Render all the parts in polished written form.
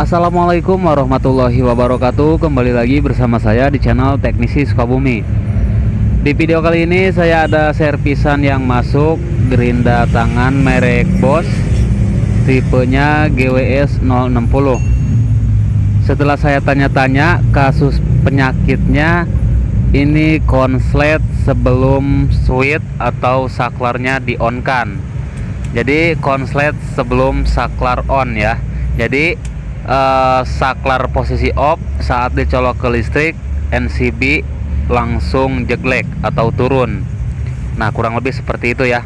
Assalamualaikum warahmatullahi wabarakatuh. Kembali lagi bersama saya di channel Teknisi Sukabumi. Di video kali ini saya ada servisan yang masuk gerinda tangan merek Bosch, tipenya GWS 060. Setelah saya tanya-tanya kasus penyakitnya, ini konslet sebelum switch atau saklarnya di on kan. Jadi konslet sebelum saklar on ya. Jadi saklar posisi off, saat dicolok ke listrik NCB langsung jeglek atau turun. Nah, kurang lebih seperti itu ya.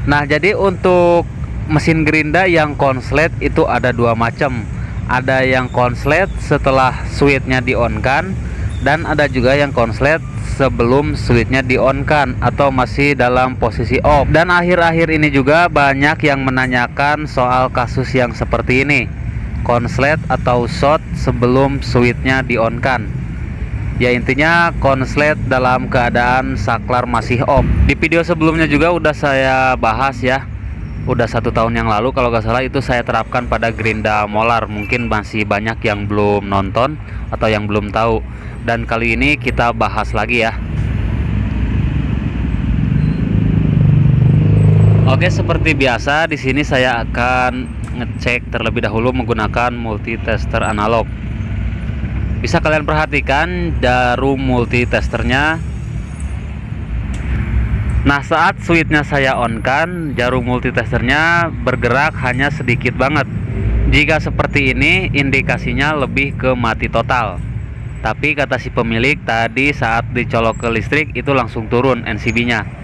Nah, jadi untuk mesin gerinda yang konslet itu ada dua macam. Ada yang konslet setelah switchnya di on kan, dan ada juga yang konslet sebelum switchnya di on kan atau masih dalam posisi off. Dan akhir-akhir ini juga banyak yang menanyakan soal kasus yang seperti ini, konslet atau short sebelum switchnya di on kan. Ya, intinya konslet dalam keadaan saklar masih off. Di video sebelumnya juga udah saya bahas ya, udah 1 tahun yang lalu kalau nggak salah, itu saya terapkan pada gerinda molar. Mungkin masih banyak yang belum nonton atau yang belum tahu, dan kali ini kita bahas lagi ya. Oke, seperti biasa di sini saya akan ngecek terlebih dahulu menggunakan multitester analog. Bisa kalian perhatikan jarum multitesternya. Nah, saat switchnya saya on kan, jarum multitesternya bergerak hanya sedikit banget. Jika seperti ini, indikasinya lebih ke mati total. Tapi kata si pemilik tadi saat dicolok ke listrik itu langsung turun NCB-nya.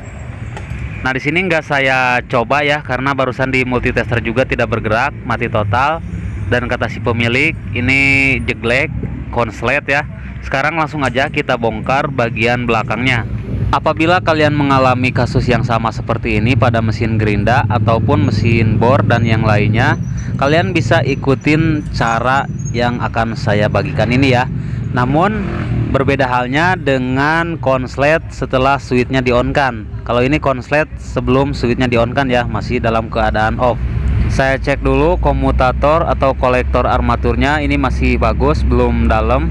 Nah, di sini nggak saya coba ya, karena barusan di multitester juga tidak bergerak, mati total. Dan kata si pemilik ini jeglek, konslet ya. Sekarang langsung aja kita bongkar bagian belakangnya. Apabila kalian mengalami kasus yang sama seperti ini pada mesin gerinda ataupun mesin bor dan yang lainnya, kalian bisa ikutin cara yang akan saya bagikan ini ya. Namun berbeda halnya dengan konslet setelah switchnya di on kan. Kalau ini konslet sebelum switchnya di on kan ya, masih dalam keadaan off. Saya cek dulu komutator atau kolektor armaturnya, ini masih bagus, belum dalam,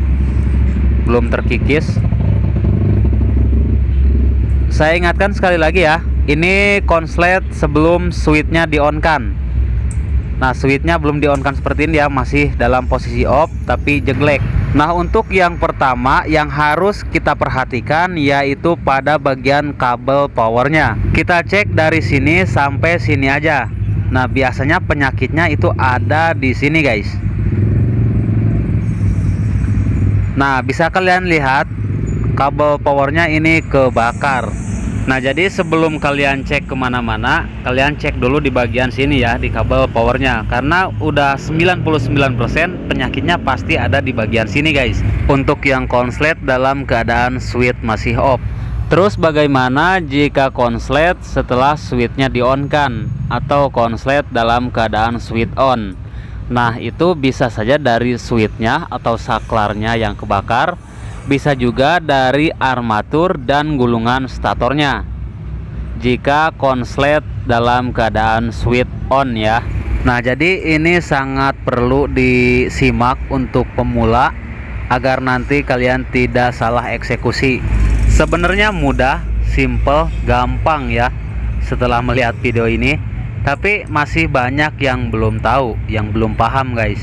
belum terkikis. Saya ingatkan sekali lagi ya, ini konslet sebelum switchnya di on kan. Nah, switchnya belum di on kan seperti ini ya, masih dalam posisi off tapi jeglek. Nah, untuk yang pertama yang harus kita perhatikan yaitu pada bagian kabel powernya. Kita cek dari sini sampai sini aja. Nah, biasanya penyakitnya itu ada di sini guys. Nah, bisa kalian lihat kabel powernya ini kebakar. Nah, jadi sebelum kalian cek kemana-mana, kalian cek dulu di bagian sini ya, di kabel powernya. Karena udah 99% penyakitnya pasti ada di bagian sini guys, untuk yang konslet dalam keadaan switch masih off. Terus bagaimana jika konslet setelah switchnya di on kan, atau konslet dalam keadaan switch on? Nah, itu bisa saja dari switchnya atau saklarnya yang kebakar, bisa juga dari armatur dan gulungan statornya jika konslet dalam keadaan switch on ya. Nah, jadi ini sangat perlu disimak untuk pemula agar nanti kalian tidak salah eksekusi. Sebenarnya mudah, simple, gampang ya setelah melihat video ini, tapi masih banyak yang belum tahu, yang belum paham guys.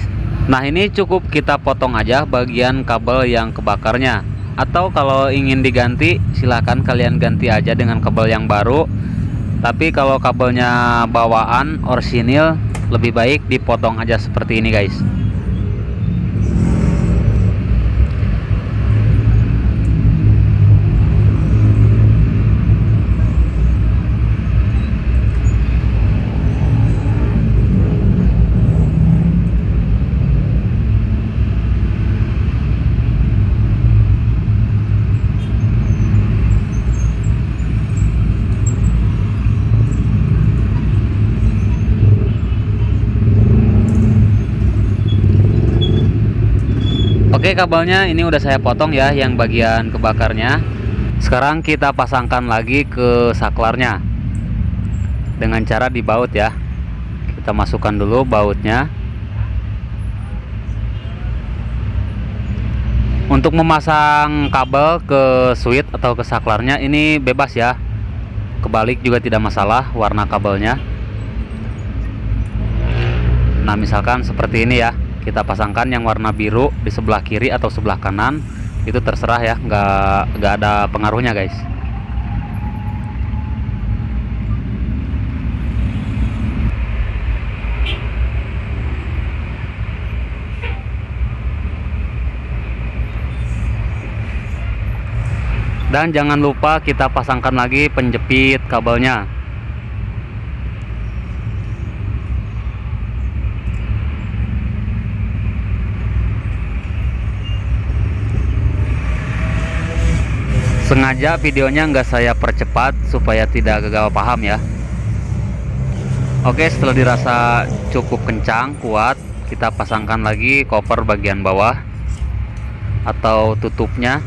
Nah, ini cukup kita potong aja bagian kabel yang kebakarnya. Atau kalau ingin diganti, silahkan kalian ganti aja dengan kabel yang baru. Tapi kalau kabelnya bawaan, orsinil, lebih baik dipotong aja seperti ini guys. Oke, kabelnya ini udah saya potong ya, yang bagian kebakarnya. Sekarang kita pasangkan lagi ke saklarnya dengan cara dibaut ya. Kita masukkan dulu bautnya. Untuk memasang kabel ke switch atau ke saklarnya ini bebas ya, kebalik juga tidak masalah warna kabelnya. Nah misalkan seperti ini ya, kita pasangkan yang warna biru di sebelah kiri atau sebelah kanan, itu terserah ya, nggak ada pengaruhnya guys. Dan jangan lupa kita pasangkan lagi penjepit kabelnya. Sengaja videonya nggak saya percepat supaya tidak gagal paham ya. Oke, setelah dirasa cukup kencang, kuat, kita pasangkan lagi koper bagian bawah atau tutupnya.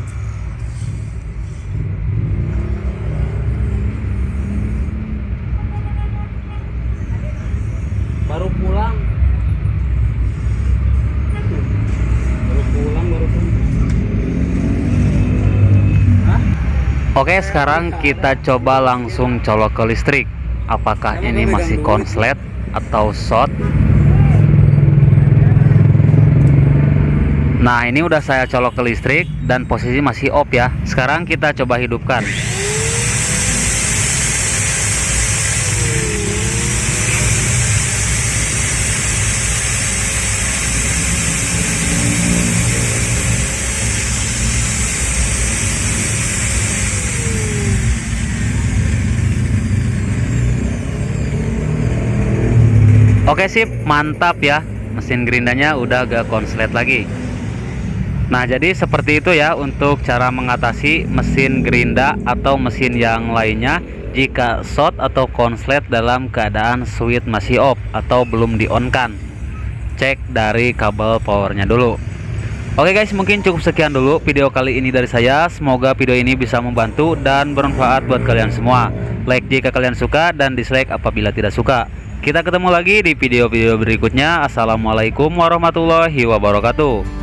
Baru pulang. Oke, sekarang kita coba langsung colok ke listrik. Apakah ini masih konslet atau short? Nah, ini udah saya colok ke listrik dan posisi masih off ya. Sekarang kita coba hidupkan. Oke sip, mantap ya. Mesin gerindanya udah gak konslet lagi. Nah jadi seperti itu ya untuk cara mengatasi mesin gerinda atau mesin yang lainnya jika short atau konslet dalam keadaan switch masih off atau belum di on kan. Cek dari kabel powernya dulu. Oke guys, mungkin cukup sekian dulu video kali ini dari saya. Semoga video ini bisa membantu dan bermanfaat buat kalian semua. Like jika kalian suka dan dislike apabila tidak suka. Kita ketemu lagi di video-video berikutnya. Assalamualaikum warahmatullahi wabarakatuh.